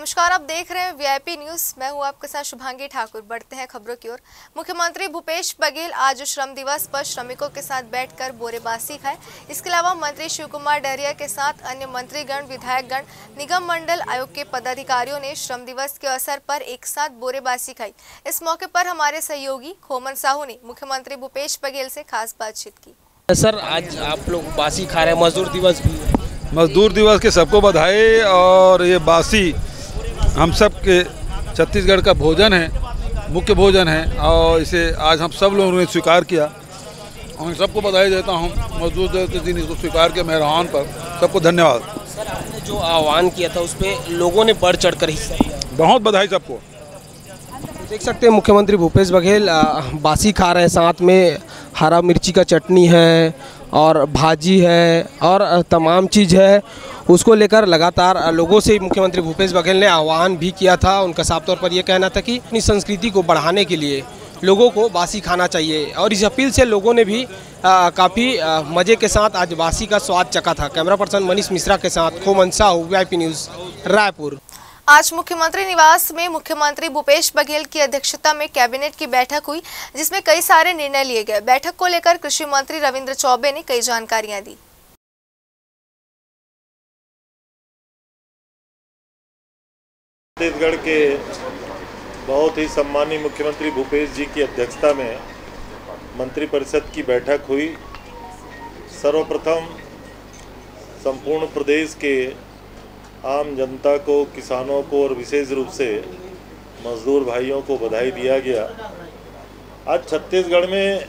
नमस्कार, आप देख रहे हैं वीआईपी न्यूज। मैं हूं आपके साथ शुभांगी ठाकुर। बढ़ते हैं खबरों की ओर। मुख्यमंत्री भूपेश बघेल आज श्रम दिवस पर श्रमिकों के साथ बैठकर बोरेबासी खाए। इसके अलावा मंत्री शिव कुमार डहरिया के साथ अन्य मंत्रीगण, विधायकगण, निगम मंडल आयोग के पदाधिकारियों ने श्रम दिवस के अवसर पर एक साथ बोरेबासी खाई। इस मौके पर हमारे सहयोगी खोमन साहू ने मुख्यमंत्री भूपेश बघेल से खास बातचीत की। सर, आज आप लोग बासी खा रहे हैं, मजदूर दिवस भी है। मजदूर दिवस के सबको बधाई। और ये बासी हम सब के छत्तीसगढ़ का भोजन है, मुख्य भोजन है, और इसे आज हम सब लोगों ने स्वीकार किया और सबको बधाई देता हूँ। मजदूर दिवस के दिन इसको स्वीकार किया मेरे आह्वान पर, सबको धन्यवाद। सर, आपने जो आह्वान किया था उस पर लोगों ने बढ़ चढ़कर हिस्सा लिया, बहुत बधाई सबको। तो देख सकते हैं मुख्यमंत्री भूपेश बघेल बासी खा रहे हैं, साथ में हरा मिर्ची का चटनी है और भाजी है और तमाम चीज़ है। उसको लेकर लगातार लोगों से मुख्यमंत्री भूपेश बघेल ने आह्वान भी किया था। उनका साफ तौर पर यह कहना था कि अपनी संस्कृति को बढ़ाने के लिए लोगों को बासी खाना चाहिए और इस अपील से लोगों ने भी काफ़ी मज़े के साथ आज बासी का स्वाद चखा था। कैमरा पर्सन मनीष मिश्रा के साथ खोमन साहू, वीआईपी न्यूज़, रायपुर। आज मुख्यमंत्री निवास में मुख्यमंत्री भूपेश बघेल की अध्यक्षता में कैबिनेट की बैठक हुई, जिसमें कई सारे निर्णय लिए गए। बैठक को लेकर कृषि मंत्री रविंद्र चौबे ने कई जानकारियां दी। छत्तीसगढ़ के बहुत ही सम्मानीय मुख्यमंत्री भूपेश जी की अध्यक्षता में मंत्रिपरिषद की बैठक हुई। सर्वप्रथम संपूर्ण प्रदेश के आम जनता को, किसानों को और विशेष रूप से मजदूर भाइयों को बधाई दिया गया। आज छत्तीसगढ़ में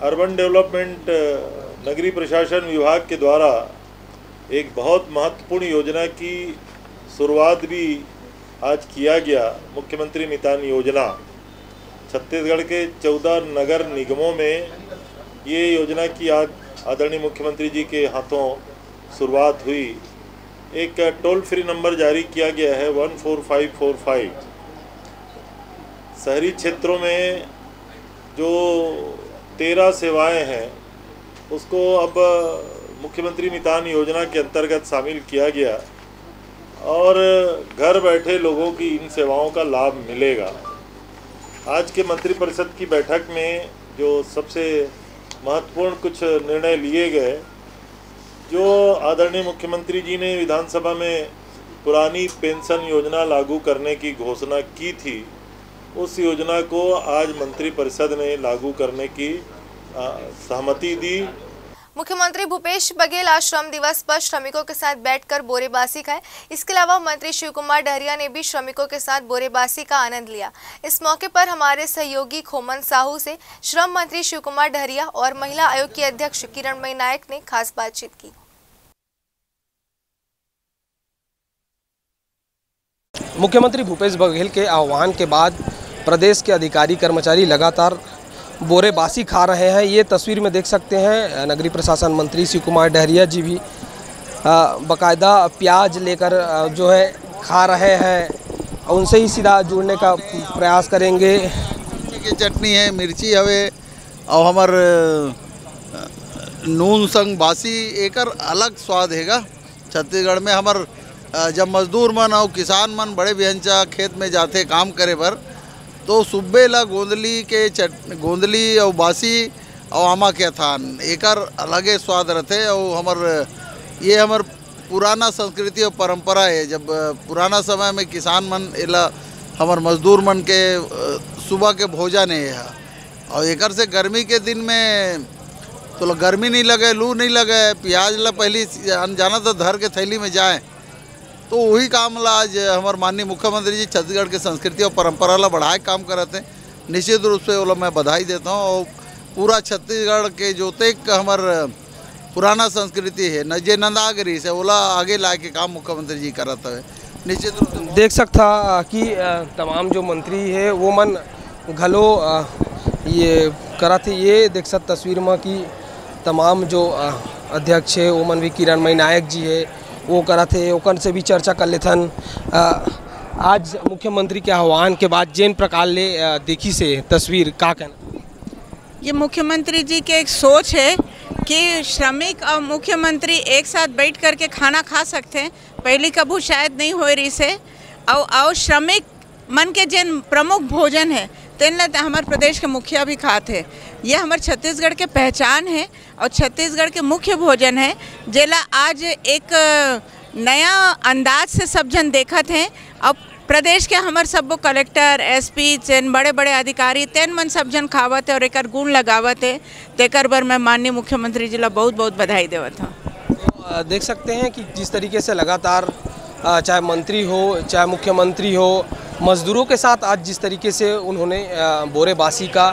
अर्बन डेवलपमेंट नगरीय प्रशासन विभाग के द्वारा एक बहुत महत्वपूर्ण योजना की शुरुआत भी आज किया गया। मुख्यमंत्री मितान योजना छत्तीसगढ़ के 14 नगर निगमों में ये योजना की आज आदरणीय मुख्यमंत्री जी के हाथों शुरुआत हुई। एक टोल फ्री नंबर जारी किया गया है 14545। शहरी क्षेत्रों में जो 13 सेवाएं हैं उसको अब मुख्यमंत्री मितान योजना के अंतर्गत शामिल किया गया और घर बैठे लोगों की इन सेवाओं का लाभ मिलेगा। आज के मंत्रिपरिषद की बैठक में जो सबसे महत्वपूर्ण कुछ निर्णय लिए गए, जो आदरणीय मुख्यमंत्री जी ने विधानसभा में पुरानी पेंशन योजना लागू करने की घोषणा की थी, उस योजना को आज मंत्रिपरिषद ने लागू करने की सहमति दी। मुख्यमंत्री भूपेश बघेल आज श्रम दिवस पर श्रमिकों के साथ बैठकर बोरेबासी खाए। इसके अलावा मंत्री शिव कुमार डहरिया ने भी श्रमिकों के साथ बोरेबासी का आनंद लिया। इस मौके पर हमारे सहयोगी खोमन साहू से श्रम मंत्री शिव कुमार डहरिया और महिला आयोग की अध्यक्ष किरणमयी नायक ने खास बातचीत की। मुख्यमंत्री भूपेश बघेल के आह्वान के बाद प्रदेश के अधिकारी कर्मचारी लगातार बोरेबासी खा रहे हैं। ये तस्वीर में देख सकते हैं नगरीय प्रशासन मंत्री शिव कुमार डहरिया जी भी बाकायदा प्याज लेकर जो है खा रहे हैं। उनसे ही सीधा जुड़ने का प्रयास करेंगे। की चटनी है, मिर्ची हवे और हमार नून संग बासी एकर अलग स्वाद हैगा। छत्तीसगढ़ में हमार जब मजदूर मन और किसान मन बड़े बिहंचा खेत में जाते काम करे पर तो सुब्बे ला गोंदली और बासी और आमा के थान एकर अलगे स्वाद रहते। और ये हमार पुराना संस्कृति और परंपरा है। जब पुराना समय में किसान मन एला हमार मजदूर मन के सुबह के भोजन है यह। और एकर से गर्मी के दिन में तो गर्मी नहीं लगे, लू नहीं लगे। प्याज ला पहली जाना तो धर के थैली में जाए, तो वही काम ला आज हमारे माननीय मुख्यमंत्री जी छत्तीसगढ़ की संस्कृति और परंपरा ला बढ़ाए काम करते हैं। निश्चित रूप से वो मैं बधाई देता हूँ। और पूरा छत्तीसगढ़ के जो तक हमार पुराना संस्कृति है न जे नंदागिरी से ओला आगे ला के काम मुख्यमंत्री जी करते हुए निश्चित रूप से देख सकता कि तमाम जो मंत्री है वो मन घलो ये करा थे। ये देख सकते तस्वीर में कि तमाम जो अध्यक्ष है वो मन भी किरणमयी नायक जी है वो करा थे, ओकन से भी चर्चा कर लेथन। आज मुख्यमंत्री के आह्वान के बाद जिन प्रकार ले देखी से तस्वीर का कहना? ये मुख्यमंत्री जी के एक सोच है कि श्रमिक और मुख्यमंत्री एक साथ बैठ कर के खाना खा सकते हैं, पहली कबू शायद नहीं हो रही से। और श्रमिक मन के जिन प्रमुख भोजन है तेन हमारे प्रदेश के मुखिया भी खाते हैं। यह हमारे छत्तीसगढ़ के पहचान है और छत्तीसगढ़ के मुख्य भोजन है, जेला आज एक नया अंदाज से सब जन देखत हैं। अब प्रदेश के हमारे सब कलेक्टर, एसपी, तेन बड़े बड़े अधिकारी तेन मन सब जन खावत है और एक गुण लगावत है। तेकर बर मैं माननीय मुख्यमंत्री जी ला बहुत बहुत बधाई देवत हूँ। तो देख सकते हैं कि जिस तरीके से लगातार चाहे मंत्री हो चाहे मुख्यमंत्री हो, मजदूरों के साथ आज जिस तरीके से उन्होंने बोरेबासी का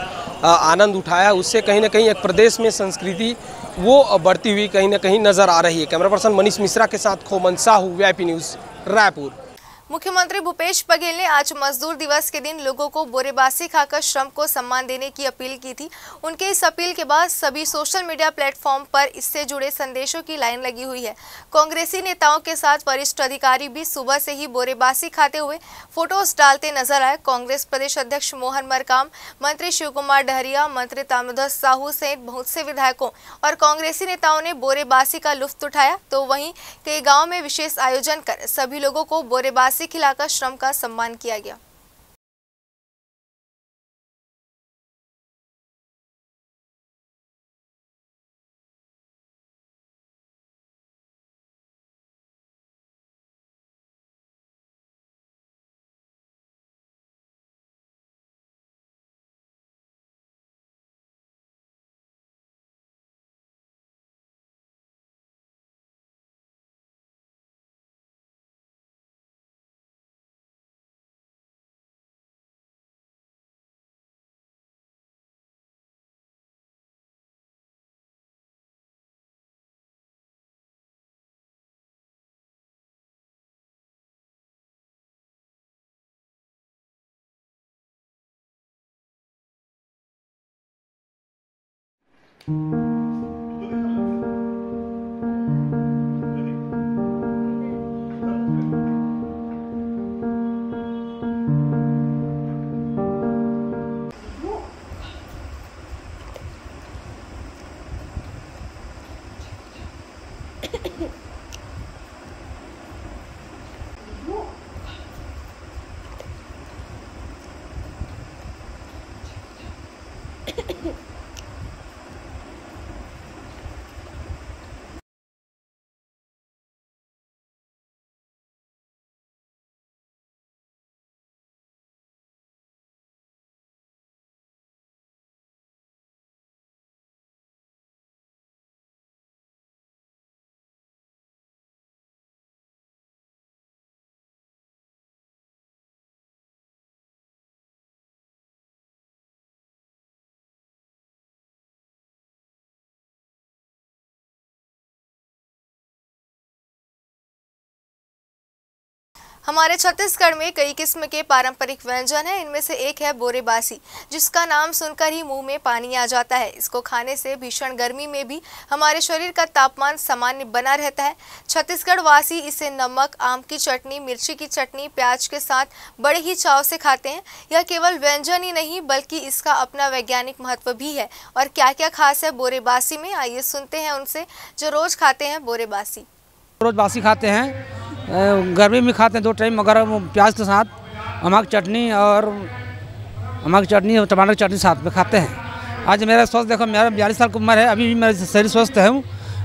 आनंद उठाया, उससे कहीं ना कहीं एक प्रदेश में संस्कृति वो बढ़ती हुई कहीं ना कहीं नज़र आ रही है। कैमरा पर्सन मनीष मिश्रा के साथ खोमन साहू, वीआईपी न्यूज़, रायपुर। मुख्यमंत्री भूपेश बघेल ने आज मजदूर दिवस के दिन लोगों को बोरेबासी खाकर श्रम को सम्मान देने की अपील की थी। उनके इस अपील के बाद सभी सोशल मीडिया प्लेटफॉर्म पर इससे जुड़े संदेशों की लाइन लगी हुई है। कांग्रेसी नेताओं के साथ वरिष्ठ अधिकारी भी सुबह से ही बोरेबासी खाते हुए फोटोज डालते नजर आए। कांग्रेस प्रदेश अध्यक्ष मोहन मरकाम, मंत्री शिव कुमार डहरिया, मंत्री ताम्रध्वज साहू सहित बहुत से विधायकों और कांग्रेसी नेताओं ने बोरेबासी का लुत्फ उठाया। तो वहीं कई गाँव में विशेष आयोजन कर सभी लोगों को बोरेबासी खिलाकर श्रम का सम्मान किया गया। हमारे छत्तीसगढ़ में कई किस्म के पारंपरिक व्यंजन हैं। इनमें से एक है बोरेबासी, जिसका नाम सुनकर ही मुंह में पानी आ जाता है। इसको खाने से भीषण गर्मी में भी हमारे शरीर का तापमान सामान्य बना रहता है। छत्तीसगढ़ वासी इसे नमक, आम की चटनी, मिर्ची की चटनी, प्याज के साथ बड़े ही चाव से खाते हैं। यह केवल व्यंजन ही नहीं बल्कि इसका अपना वैज्ञानिक महत्व भी है। और क्या क्या खास है बोरेबासी में, आइए सुनते हैं उनसे जो रोज खाते हैं बोरेबासी। रोज बासी खाते हैं, गर्मी में खाते हैं 2 टाइम, मगर प्याज के साथ अमाक चटनी और टमाटर की चटनी साथ में खाते हैं। आज मेरा स्वस्थ देखो, मेरा 42 साल की उम्र है, अभी भी मेरा शरीर स्वस्थ है।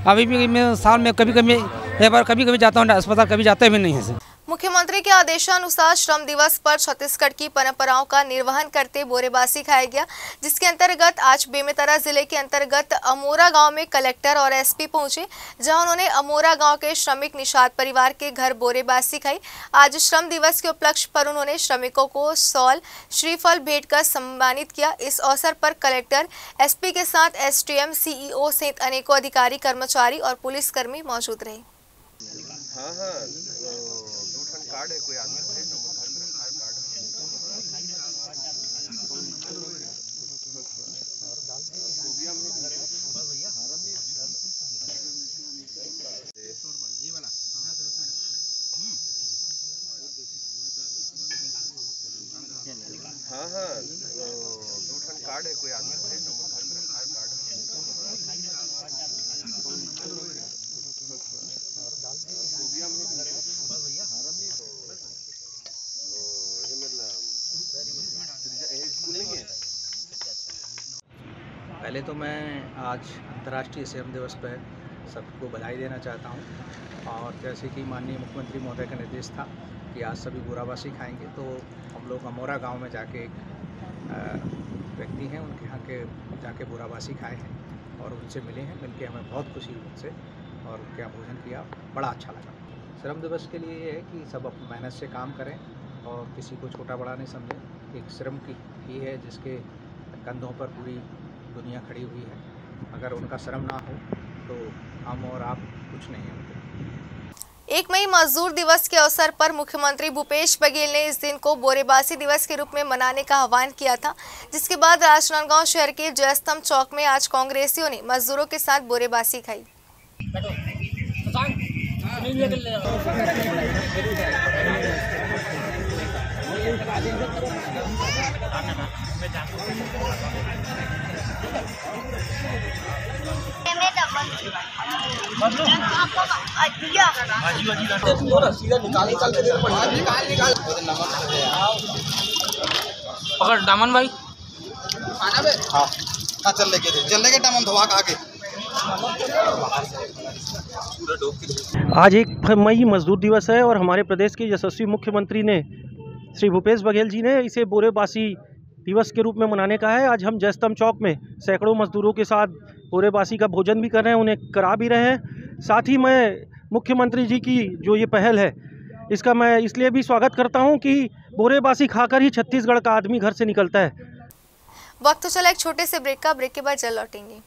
अभी भी मैं साल में कभी जाता हूँ अस्पताल, कभी जाते भी नहीं है। मुख्यमंत्री के आदेशानुसार श्रम दिवस पर छत्तीसगढ़ की परंपराओं का निर्वहन करते बोरेबासी खाया गया, जिसके अंतर्गत आज बेमेतरा जिले के अंतर्गत अमोरा गांव में कलेक्टर और एसपी पहुंचे, जहां उन्होंने अमोरा गांव के श्रमिक निषाद परिवार के घर बोरेबासी खाई। आज श्रम दिवस के उपलक्ष्य पर उन्होंने श्रमिकों को शॉल, श्रीफल भेंट कर सम्मानित किया। इस अवसर पर कलेक्टर, एसपी के साथ एसडीएम, सीईओ सहित अनेकों अधिकारी, कर्मचारी और पुलिसकर्मी मौजूद रहे। कार्ड है कोई आदमी हाँ 2 कार्ड है कोई आदमी घर में रखा है कार्ड। पहले तो मैं आज अंतर्राष्ट्रीय श्रम दिवस पर सबको बधाई देना चाहता हूं। और जैसे कि माननीय मुख्यमंत्री महोदय का निर्देश था कि आज सभी बुराबासी खाएंगे, तो हम लोग अमोरा गांव में जाके एक व्यक्ति हैं उनके यहाँ के जाके बुराबासी खाए हैं और उनसे मिले हैं। मिलके हमें बहुत खुशी हुई उनसे और उनके यहाँ भोजन किया, बड़ा अच्छा लगा। श्रम दिवस के लिए ये है कि सब अपनी मेहनत से काम करें और किसी को छोटा बड़ा नहीं समझें। एक श्रम की ही है जिसके कंधों पर पूरी दुनिया खड़ी हुई है। अगर उनका श्रम ना हो तो हम और आप कुछ नहीं हैं। 1 मई मजदूर दिवस के अवसर पर मुख्यमंत्री भूपेश बघेल ने इस दिन को बोरेबासी दिवस के रूप में मनाने का आह्वान किया था, जिसके बाद राजनांदगांव शहर के जयस्तंभ चौक में आज कांग्रेसियों ने मजदूरों के साथ बोरेबासी खाई। पकड़ दामन भाई हाँ चल लेके दामन धोवा आगे। आज 1 मई मजदूर दिवस है और हमारे प्रदेश के यशस्वी मुख्यमंत्री ने श्री भूपेश बघेल जी ने इसे बोरेबासी दिवस के रूप में मनाने का है। आज हम जयस्तंभ चौक में सैकड़ों मजदूरों के साथ बोरेबासी का भोजन भी कर रहे हैं, उन्हें करा भी रहे हैं। साथ ही मैं मुख्यमंत्री जी की जो ये पहल है इसका मैं इसलिए भी स्वागत करता हूं कि बोरेबासी खाकर ही छत्तीसगढ़ का आदमी घर से निकलता है। वक्त तो चला एक छोटे से ब्रेक का, ब्रेक के बाद जल्द लौटेंगे।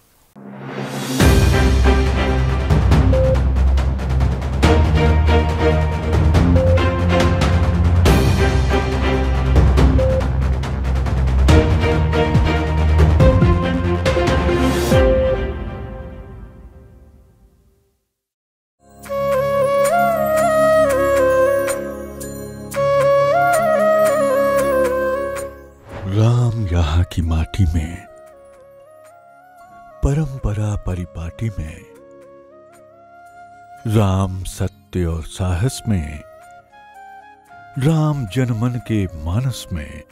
राम यहाँ की माटी में, परंपरा परिपाटी में, राम सत्य और साहस में, राम जनमन के मानस में,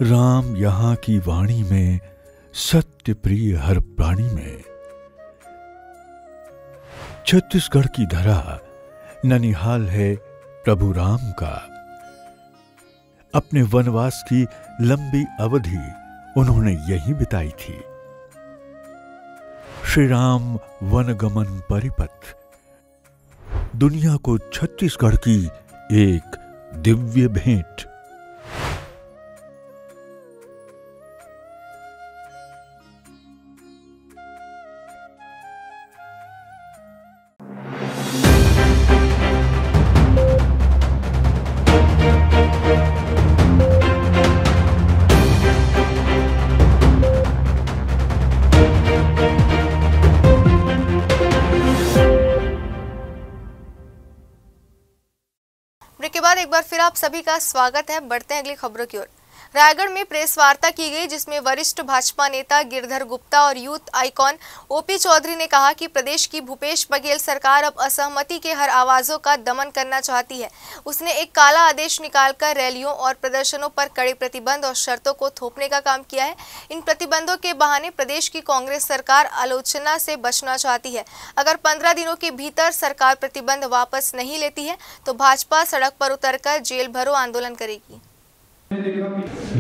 राम यहाँ की वाणी में, सत्य प्रिय हर प्राणी में। छत्तीसगढ़ की धरा ननिहाल है प्रभु राम का। अपने वनवास की लंबी अवधि उन्होंने यही बिताई थी। श्री राम वनगमन परिपथ दुनिया को छत्तीसगढ़ की एक दिव्य भेंट। के बाद एक बार फिर आप सभी का स्वागत है। बढ़ते हैं अगली खबरों की ओर। रायगढ़ में प्रेस वार्ता की गई, जिसमें वरिष्ठ भाजपा नेता गिरधर गुप्ता और यूथ आइकॉन ओपी चौधरी ने कहा कि प्रदेश की भूपेश बघेल सरकार अब असहमति के हर आवाजों का दमन करना चाहती है। उसने एक काला आदेश निकालकर रैलियों और प्रदर्शनों पर कड़े प्रतिबंध और शर्तों को थोपने का काम किया है। इन प्रतिबंधों के बहाने प्रदेश की कांग्रेस सरकार आलोचना से बचना चाहती है। अगर 15 दिनों के भीतर सरकार प्रतिबंध वापस नहीं लेती है तो भाजपा सड़क पर उतरकर जेल भरो आंदोलन करेगी।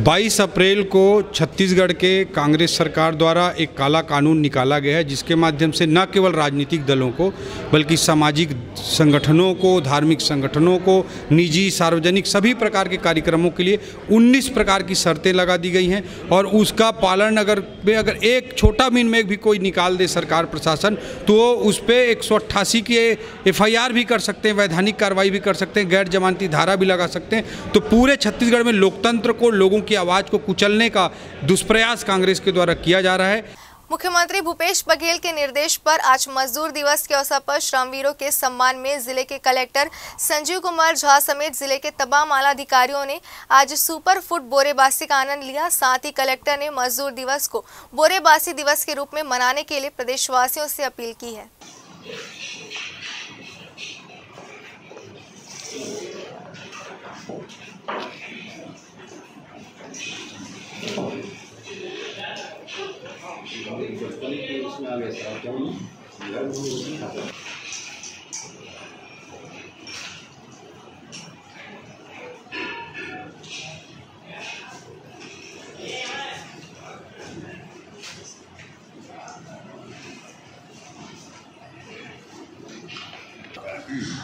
22 अप्रैल को छत्तीसगढ़ के कांग्रेस सरकार द्वारा एक काला कानून निकाला गया है, जिसके माध्यम से न केवल राजनीतिक दलों को बल्कि सामाजिक संगठनों को, धार्मिक संगठनों को, निजी सार्वजनिक सभी प्रकार के कार्यक्रमों के लिए 19 प्रकार की शर्तें लगा दी गई हैं। और उसका पालन अगर एक छोटा भी भी कोई निकाल दे सरकार प्रशासन, तो उस पर 188 के FIR भी कर सकते हैं, वैधानिक कार्रवाई भी कर सकते हैं, गैर जमानती धारा भी लगा सकते हैं। तो पूरे छत्तीसगढ़ में लोकतंत्र को, लोगों की आवाज को कुचलने का दुष्प्रयास कांग्रेस के द्वारा किया जा रहा है। मुख्यमंत्री भूपेश बघेल के निर्देश पर आज मजदूर दिवस के अवसर पर श्रमवीरों के सम्मान में जिले के कलेक्टर संजीव कुमार झा समेत जिले के तमाम आला अधिकारियों ने आज सुपर फूड बोरेबासी का आनंद लिया। साथ ही कलेक्टर ने मजदूर दिवस को बोरेबासी दिवस के रूप में मनाने के लिए प्रदेशवासियों से अपील की है।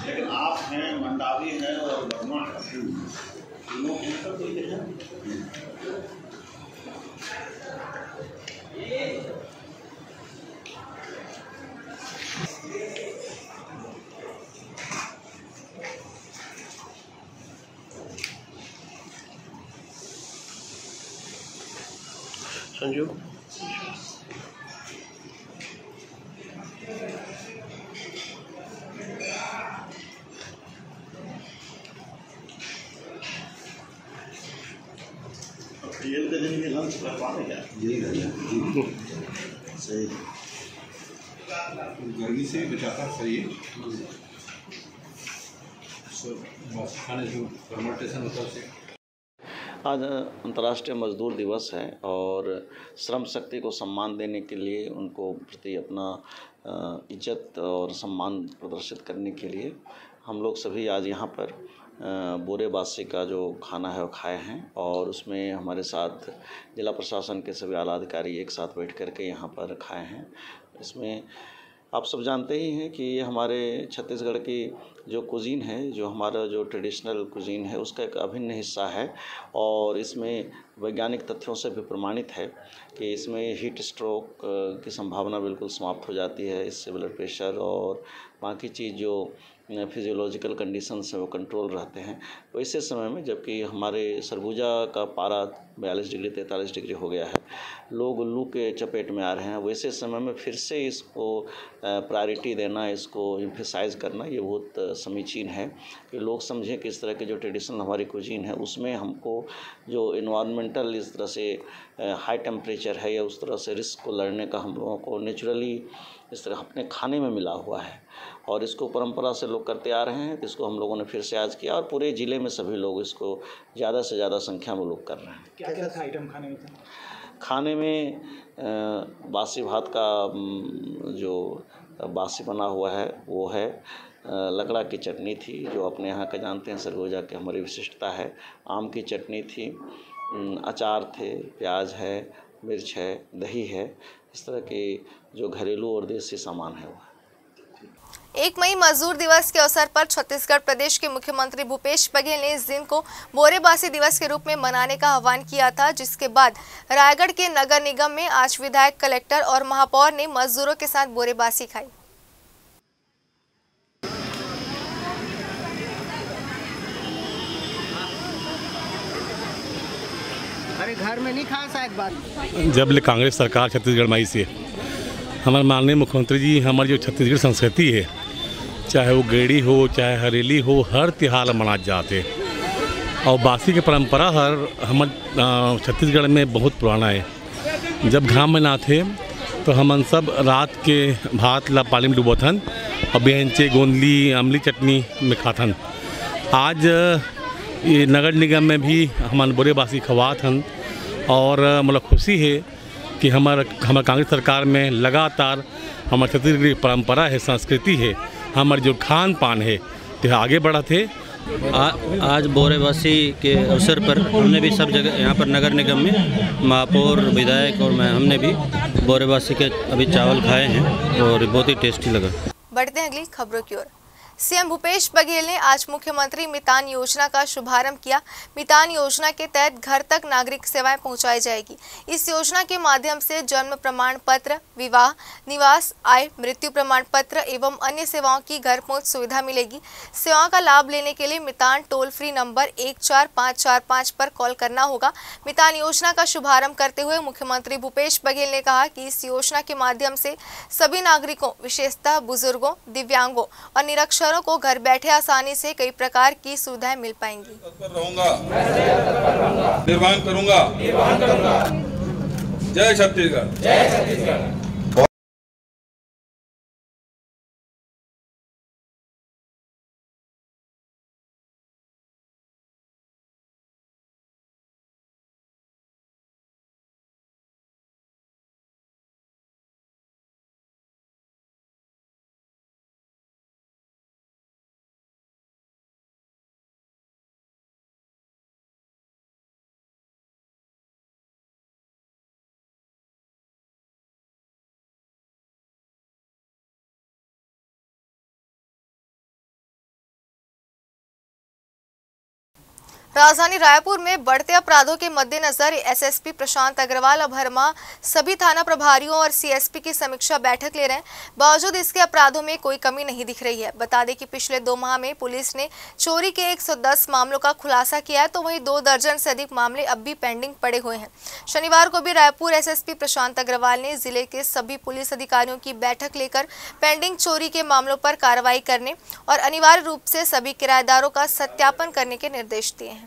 लेकिन आप हैं, मंडावी हैं और वर्मा है, तीनों उनका कोई है। संजू ये तो दिन में लंच कर पाने क्या सही गर्मी से बचाता सही है। खाने से फर्मेंटेशन होता है। आज अंतर्राष्ट्रीय मजदूर दिवस है और श्रम शक्ति को सम्मान देने के लिए उनको प्रति अपना इज्जत और सम्मान प्रदर्शित करने के लिए हम लोग सभी आज यहाँ पर बोरे बासी का जो खाना है वो खाए हैं और उसमें हमारे साथ जिला प्रशासन के सभी आला अधिकारी एक साथ बैठ कर के यहाँ पर खाए हैं। इसमें आप सब जानते ही हैं कि ये हमारे छत्तीसगढ़ की जो कुजीन है, जो हमारा जो ट्रेडिशनल कुजीन है, उसका एक अभिन्न हिस्सा है और इसमें वैज्ञानिक तथ्यों से भी प्रमाणित है कि इसमें हीट स्ट्रोक की संभावना बिल्कुल समाप्त हो जाती है। इससे ब्लड प्रेशर और बाकी चीज़ जो फिजियोलॉजिकल कंडीशंस है वो कंट्रोल रहते हैं। वैसे समय में जबकि हमारे सरगुजा का पारा 42 डिग्री 43 डिग्री हो गया है, लोग लू के चपेट में आ रहे हैं, वैसे समय में फिर से इसको प्रायोरिटी देना, इसको एम्फेसाइज करना ये बहुत समीचीन है कि लोग समझें कि इस तरह के जो ट्रेडिशनल हमारी कुजीन है उसमें हमको जो इन्वायरमेंटल इस तरह से हाई टेम्परेचर है या उस तरह से रिस्क को लड़ने का हम लोगों को नेचुरली इस तरह अपने खाने में मिला हुआ है और इसको परंपरा से लोग करते आ रहे हैं। तो इसको हम लोगों ने फिर से आज किया और पूरे ज़िले में सभी लोग इसको ज़्यादा से ज़्यादा संख्या में लोग कर रहे हैं। क्या क्या था आइटम खाने में? खाने में बासी भात का जो बासी बना हुआ है वो है, लकड़ा की चटनी थी जो अपने यहाँ का जानते हैं सरगुजा की हमारी विशिष्टता है, आम की चटनी थी, अचार थे, प्याज है, मिर्च है, दही है, इस तरह के जो घरेलू और देसी सामान है वो है। 1 मई मजदूर दिवस के अवसर पर छत्तीसगढ़ प्रदेश के मुख्यमंत्री भूपेश बघेल ने इस दिन को बोरेबासी दिवस के रूप में मनाने का आह्वान किया था, जिसके बाद रायगढ़ के नगर निगम में आज विधायक, कलेक्टर और महापौर ने मजदूरों के साथ बोरेबासी खाई। अरे घर में नहीं खा शायद बात। जब कांग्रेस सरकार छत्तीसगढ़ में आई से हमारे माननीय मुख्यमंत्री जी हमारी जो छत्तीसगढ़ संस्कृति है, चाहे वो गेड़ी हो चाहे हरेली हो, हर त्यौहार मना जाते और बासी की परंपरा हर हम छत्तीसगढ़ में बहुत पुराना है। जब घाम में ना थे तो हम सब रात के भात ला पानी में डुबोथन और बेहनचे गोंदली अमली चटनी में खाथन। आज ये नगर निगम में भी हमारे बोरे बासी खवात हन और मतलब खुशी है कि हमारे कांग्रेस सरकार में लगातार हमारे छत्तीसगढ़ परंपरा है, संस्कृति है, हमारे जो खान पान है तो आगे बढ़ा थे। आज बोरेबासी के अवसर पर हमने भी सब जगह यहाँ पर नगर निगम में महापौर, विधायक और मैं हमने भी बोरेबासी के अभी चावल खाए हैं और बहुत ही टेस्टी लगा। बढ़ते हैं अगली खबरों की ओर। सीएम भूपेश बघेल ने आज मुख्यमंत्री मितान योजना का शुभारंभ किया। मितान योजना के तहत घर तक नागरिक सेवाएं पहुंचाई जाएगी। इस योजना के माध्यम से जन्म प्रमाण पत्र, विवाह, निवास, आय, मृत्यु प्रमाण पत्र एवं अन्य सेवाओं की घर पहुंच सुविधा मिलेगी। सेवाओं का लाभ लेने के लिए मितान टोल फ्री नंबर 14545 पर कॉल करना होगा। मितान योजना का शुभारंभ करते हुए मुख्यमंत्री भूपेश बघेल ने कहा कि इस योजना के माध्यम से सभी नागरिकों, विशेषतः बुजुर्गों, दिव्यांगों और निरक्षरों को घर बैठे आसानी से कई प्रकार की सुविधाएं मिल पाएंगी। निर्माण करूंगा। जय छत्तीसगढ़। राजधानी रायपुर में बढ़ते अपराधों के मद्देनजर एसएसपी प्रशांत अग्रवाल अब हरमा सभी थाना प्रभारियों और सीएसपी की समीक्षा बैठक ले रहे हैं। बावजूद इसके अपराधों में कोई कमी नहीं दिख रही है। बता दें कि पिछले 2 माह में पुलिस ने चोरी के 110 मामलों का खुलासा किया है, तो वहीं 2 दर्जन से अधिक मामले अब भी पेंडिंग पड़े हुए हैं। शनिवार को भी रायपुर एसएसपी प्रशांत अग्रवाल ने जिले के सभी पुलिस अधिकारियों की बैठक लेकर पेंडिंग चोरी के मामलों पर कार्रवाई करने और अनिवार्य रूप से सभी किराएदारों का सत्यापन करने के निर्देश दिए हैं।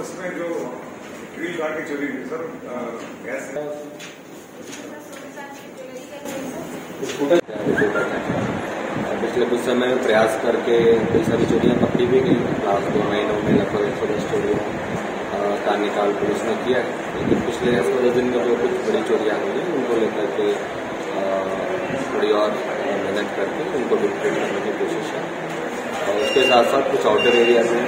उसमें जो ग्रिल लगा के चोरी हुई सर, गैस पिछले कुछ समय में प्रयास करके कई सारी चोरियां पकड़ी भी गई। लास्ट 2 महीनों में लगभग 110 चोरियों का निकाल पुलिस ने किया है। लेकिन पिछले 10 दिन में जो कुछ बड़ी चोरियां हुई हैं उनको लेकर के थोड़ी और मेहनत करके उनको विकसित करने की कोशिश है। और उसके साथ साथ कुछ आउटर एरिया में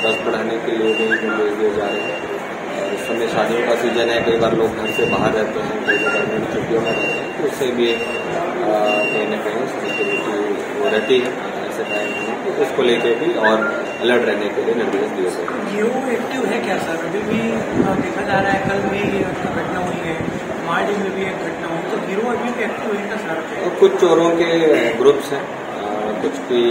गश्त बढ़ाने के लिए भी निर्देश दिए जा रहे हैं। और इस समय शादियों का सीजन है, कई बार लोग घर से बाहर रहते हैं, कई बार गवर्नमेंट छुट्टियों में रहते हैं, तो उससे भी कहीं न कहीं सिक्योरिटी रहती है ऐसे टाइम में, तो उसको लेके भी और अलर्ट रहने के लिए निर्देश दिए गए हैं। ये एक्टिव है क्या सर? अभी भी देखा जा रहा है, कल में ही घटना हुई है, मार्डी में भी एक घटना हुई, तो गिरोह अभी भी एक्टिव है क्या सर? और कुछ चोरों के ग्रुप्स हैं, कुछ की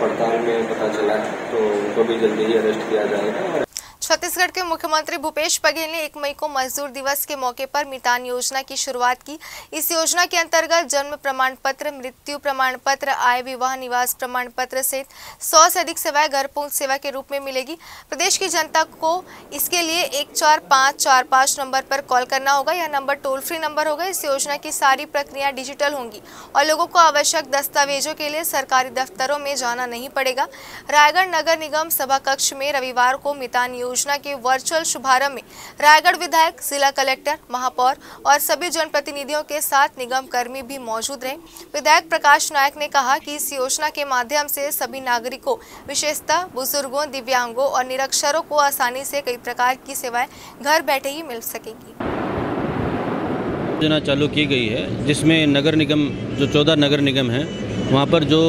पड़ताल में पता चला है, तो उनको भी जल्दी ही अरेस्ट किया जाएगा। छत्तीसगढ़ के मुख्यमंत्री भूपेश बघेल ने 1 मई को मजदूर दिवस के मौके पर मितान योजना की शुरुआत की। इस योजना के अंतर्गत जन्म प्रमाण पत्र, मृत्यु प्रमाण पत्र, आय, विवाह, निवास प्रमाण पत्र सहित 100 से अधिक सेवाएं घर पहुंच सेवा के रूप में मिलेगी। प्रदेश की जनता को इसके लिए 14545 नंबर पर कॉल करना होगा। यह नंबर टोल फ्री नंबर होगा। इस योजना की सारी प्रक्रिया डिजिटल होंगी और लोगों को आवश्यक दस्तावेजों के लिए सरकारी दफ्तरों में जाना नहीं पड़ेगा। रायगढ़ नगर निगम सभा कक्ष में रविवार को मितान योजना के वर्चुअल शुभारंभ में रायगढ़ विधायक, जिला कलेक्टर, महापौर और सभी जनप्रतिनिधियों के साथ निगम कर्मी भी मौजूद रहे। विधायक प्रकाश नायक ने कहा कि इस योजना के माध्यम से सभी नागरिकों, विशेषतः बुजुर्गों, दिव्यांगों और निरक्षरों को आसानी से कई प्रकार की सेवाएं घर बैठे ही मिल सकेंगी। योजना चालू की गई है जिसमें नगर निगम, जो 14 नगर निगम हैं, वहाँ पर जो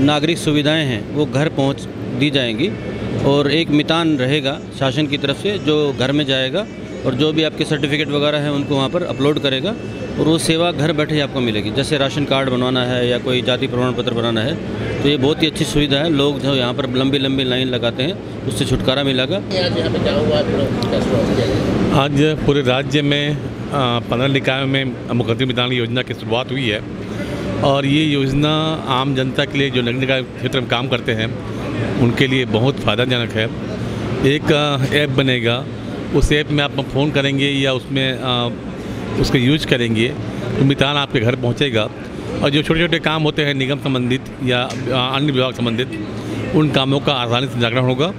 नागरिक सुविधाएं हैं वो घर पहुँच दी जाएंगी और एक मितान रहेगा शासन की तरफ से जो घर में जाएगा और जो भी आपके सर्टिफिकेट वगैरह हैं उनको वहाँ पर अपलोड करेगा और वो सेवा घर बैठे ही आपको मिलेगी। जैसे राशन कार्ड बनवाना है या कोई जाति प्रमाण पत्र बनाना है, तो ये बहुत ही अच्छी सुविधा है। लोग जो यहाँ पर लंबी लंबी लाइन लगाते हैं उससे छुटकारा मिलेगा। आज पूरे राज्य में 15 निकायों में मुख्यमंत्री मितान योजना की शुरुआत हुई है और ये योजना आम जनता के लिए जो नगर निकाय क्षेत्र में काम करते हैं उनके लिए बहुत फ़ायदाजनक है। एक ऐप बनेगा, उस ऐप में आप फ़ोन करेंगे या उसमें उसका यूज करेंगे तो मितान आपके घर पहुंचेगा और जो छोटे छोटे काम होते हैं निगम संबंधित या अन्य विभाग संबंधित, उन कामों का आसानी से निराकरण होगा।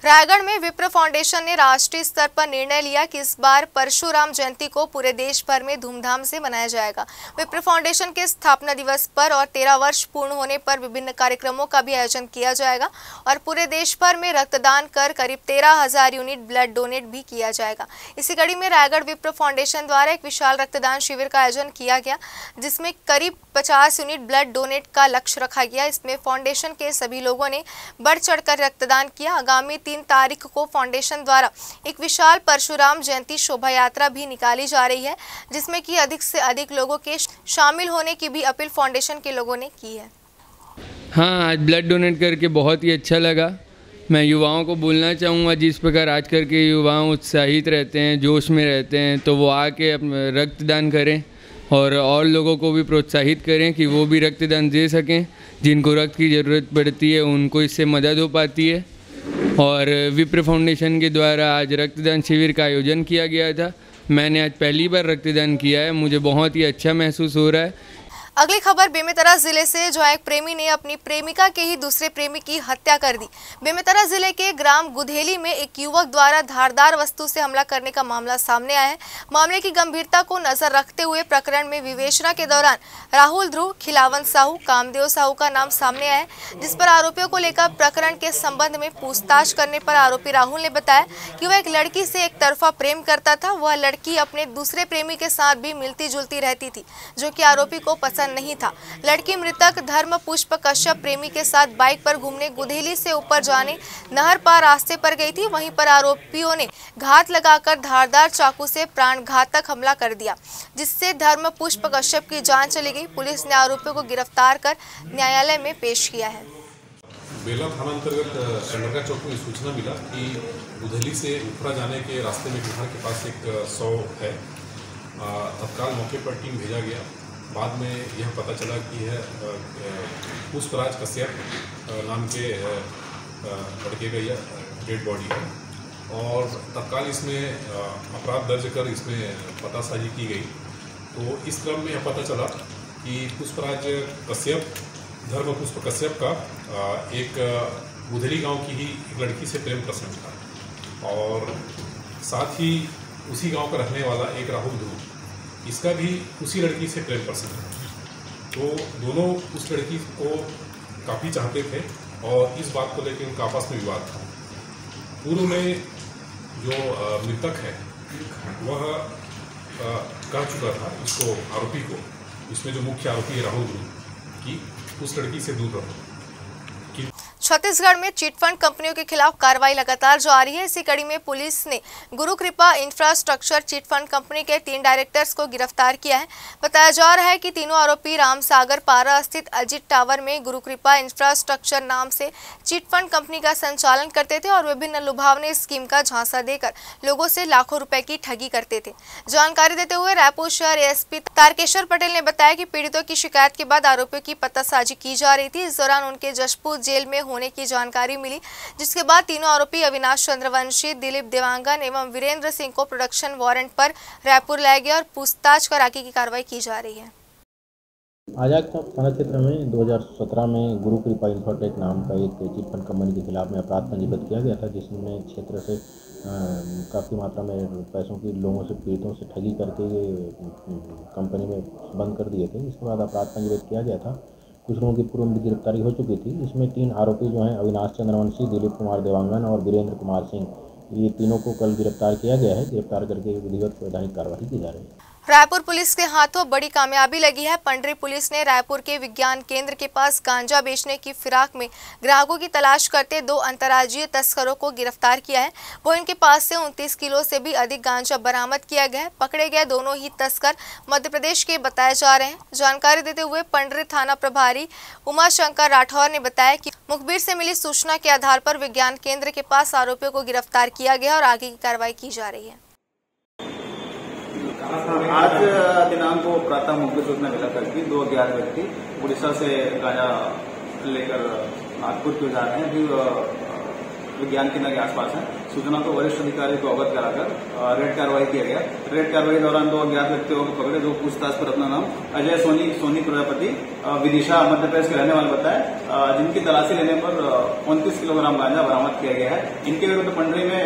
रायगढ़ में विप्र फाउंडेशन ने राष्ट्रीय स्तर पर निर्णय लिया कि इस बार परशुराम जयंती को पूरे देश भर में धूमधाम से मनाया जाएगा। विप्र फाउंडेशन के स्थापना दिवस पर और 13 वर्ष पूर्ण होने पर विभिन्न कार्यक्रमों का भी आयोजन किया जाएगा और पूरे देश भर में रक्तदान कर करीब 13,000 यूनिट ब्लड डोनेट भी किया जाएगा। इसी कड़ी में रायगढ़ विप्र फाउंडेशन द्वारा एक विशाल रक्तदान शिविर का आयोजन किया गया, जिसमें करीब 50 यूनिट ब्लड डोनेट का लक्ष्य रखा गया। इसमें फाउंडेशन के सभी लोगों ने बढ़ चढ़कर रक्तदान किया। आगामी 3 तारीख को फाउंडेशन द्वारा एक विशाल परशुराम जयंती शोभा यात्रा भी निकाली जा रही है, जिसमें कि अधिक से अधिक लोगों के शामिल होने की भी अपील फाउंडेशन के लोगों ने की है। हाँ, आज ब्लड डोनेट करके बहुत ही अच्छा लगा। मैं युवाओं को बोलना चाहूँगा, जिस प्रकार आजकल के युवा उत्साहित रहते हैं, जोश में रहते हैं, तो वो आके रक्तदान करें और लोगों को भी प्रोत्साहित करें कि वो भी रक्तदान दे सकें। जिनको रक्त की ज़रूरत पड़ती है उनको इससे मदद हो पाती है। और विप्र फाउंडेशन के द्वारा आज रक्तदान शिविर का आयोजन किया गया था। मैंने आज पहली बार रक्तदान किया है, मुझे बहुत ही अच्छा महसूस हो रहा है। अगली खबर बेमेतरा जिले से, जहां एक प्रेमी ने अपनी प्रेमिका के ही दूसरे प्रेमी की हत्या कर दी। बेमेतरा जिले के ग्राम गुधेली में एक युवक द्वारा धारदार वस्तु से हमला करने का मामला सामने आया है। मामले की गंभीरता को नजर रखते हुए प्रकरण में विवेचना के दौरान राहुल ध्रुव, खिलावन साहू, कामदेव साहू का नाम सामने आया है, जिस पर आरोपियों को लेकर प्रकरण के संबंध में पूछताछ करने पर आरोपी राहुल ने बताया कि वह एक लड़की से एक तरफा प्रेम करता था। वह लड़की अपने दूसरे प्रेमी के साथ भी मिलती जुलती रहती थी, जो कि आरोपी को पसंद पता नहीं था। लड़की मृतक धर्म पुष्प कश्यप प्रेमी के साथ बाइक पर घूमने गुधेली से ऊपर जाने नहर पार रास्ते पर गई थी। वहीं पर आरोपियों ने घात लगाकर धारदार चाकू से प्राणघातक हमला कर दिया, जिससे धर्म पुष्प कश्यप की जान चली गई। पुलिस ने आरोपियों को गिरफ्तार कर न्यायालय में पेश किया है। बेला थाना अंतर्गत चंडरगा चौक में सूचना मिला कि गुधली से उपरा जाने के रास्ते में बिहार के पास एक 100 है। तत्काल मौके पर टीम भेजा गया। बाद में यह पता चला कि यह पुष्पराज कश्यप नाम के लड़के का यह डेड बॉडी है और तत्काल इसमें अपराध दर्ज कर इसमें पतासाजी की गई। तो इस क्रम में यह पता चला कि पुष्पराज कश्यप धर्म पुष्प कश्यप का एक गुधली गांव की ही एक लड़की से प्रेम प्रसंग था और साथ ही उसी गांव का रहने वाला एक राहुल ध्रुव, इसका भी उसी लड़की से प्रेम प्रसंग था। तो दोनों उस लड़की को काफ़ी चाहते थे और इस बात को लेकर उनका आपस में विवाद था। पूर्व में जो मृतक है वह कह चुका था इसको आरोपी को, इसमें जो मुख्य आरोपी है राहुल ध्रुव, कि उस लड़की से दूर रहो। छत्तीसगढ़ में चिटफंड कंपनियों के खिलाफ कार्रवाई लगातार जारी है। इसी कड़ी में पुलिस ने गुरु कृपा इंफ्रास्ट्रक्चर चिटफंड कंपनी के 3 डायरेक्टर्स को गिरफ्तार किया है। बताया जा रहा है कि तीनों आरोपी रामसागर पारा स्थित अजित टावर में गुरु कृपा इंफ्रास्ट्रक्चर नाम से चिटफंड कंपनी का संचालन करते थे और विभिन्न लुभावनी स्कीम का झांसा देकर लोगों से लाखों रुपए की ठगी करते थे। जानकारी देते हुए रायपुर शहर एसपी तारकेश्वर पटेल ने बताया कि पीड़ितों की शिकायत के बाद आरोपियों की पतासाजी की जा रही थी। इस दौरान उनके जशपुर जेल में होने की जानकारी मिली, जिसके बाद तीनों आरोपी अविनाश चंद्रवंशी, दिलीप देवांगन एवं वीरेंद्र सिंह को प्रोडक्शन वारंट पर रायपुर लाया गया और पूछताछ कर आगे की कार्रवाई की जा रही है। आजाद थाना क्षेत्र में 2017 में गुरु कृपा इंफ्राटेक नाम का एक चिटफंड कंपनी के खिलाफ में अपराध पंजीबद्ध किया गया था, जिसमें क्षेत्र से काफ़ी मात्रा में पैसों की लोगों से पीड़ितों से ठगी करके ये कंपनी में बंद कर दिए थे। इसके बाद अपराध पंजीबद्ध किया गया था। कुछ लोगों की पूर्व में गिरफ्तारी हो चुकी थी। इसमें 3 आरोपी जो हैं अविनाश चंद्रवंशी, दिलीप कुमार देवांगन और वीरेंद्र कुमार सिंह, ये तीनों को कल गिरफ्तार किया गया है। गिरफ्तार करके विधिवत वैधानिक कार्रवाई की जा रही है। रायपुर पुलिस के हाथों बड़ी कामयाबी लगी है। पंडरी पुलिस ने रायपुर के विज्ञान केंद्र के पास गांजा बेचने की फिराक में ग्राहकों की तलाश करते 2 अंतर्राज्यीय तस्करों को गिरफ्तार किया है। वो इनके पास से 29 किलो से भी अधिक गांजा बरामद किया गया है। पकड़े गए दोनों ही तस्कर मध्य प्रदेश के बताए जा रहे हैं। जानकारी देते हुए पंडरी थाना प्रभारी उमाशंकर राठौर ने बताया कि मुखबिर से मिली सूचना के आधार पर विज्ञान केंद्र के पास आरोपियों को गिरफ्तार किया गया और आगे की कार्रवाई की जा रही है। आज दिनांक को प्रातः मुखबिर सूचना मिला था कि 2 अज्ञात व्यक्ति उड़ीसा से गांजा लेकर नागपुर की जा रहे हैं, जो विज्ञान केंद्र के आसपास है। सूचना को वरिष्ठ अधिकारी को अवगत कराकर रेड कार्रवाई किया गया। रेड कार्रवाई के दौरान 2 अज्ञात व्यक्तियों को पकड़े, जो पूछताछ पर अपना नाम अजय सोनी प्रजापति विदिशा मध्य प्रदेश के रहने वाले बताए, जिनकी तलाशी लेने पर 29 किलोग्राम गांजा बरामद किया गया है। इनके विरुद्ध पंडरी में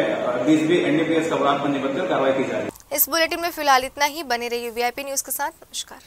20 NDPS का अपराध पंजीबद्ध कर कार्रवाई की जा रही है। इस बुलेटिन में फिलहाल इतना ही। बने रहिए VIP न्यूज के साथ। नमस्कार।